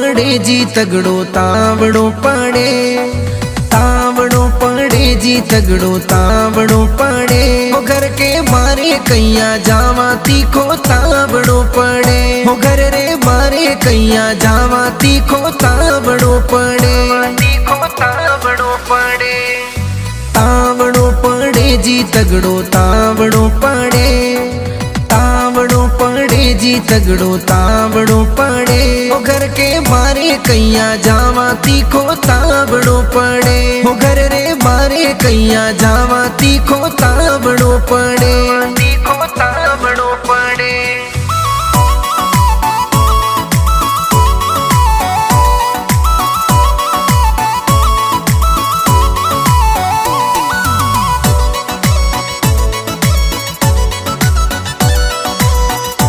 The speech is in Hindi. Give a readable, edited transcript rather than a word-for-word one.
पड़े जी तगड़ो तावड़ो पड़े, तावड़ो पड़े जी तगड़ो तावड़ो पड़े। वो घर के मारे कैया जावा तीखो तावड़ो पड़े, वो घर रे मारे कैया जावा तीखो तावड़ो पड़े, तीखो तावड़ो पड़े। तावड़ो पड़े जी तगड़ो तावड़ो पड़े, तावड़ो पड़े जी तगड़ो तावड़ो पड़े। वो घर के मारे कैया जावा तीखो तावड़ो पड़े, वो घर रे मारे कैया जावा तीखो तावड़ो पड़े, तीखो तावड़ो पड़े।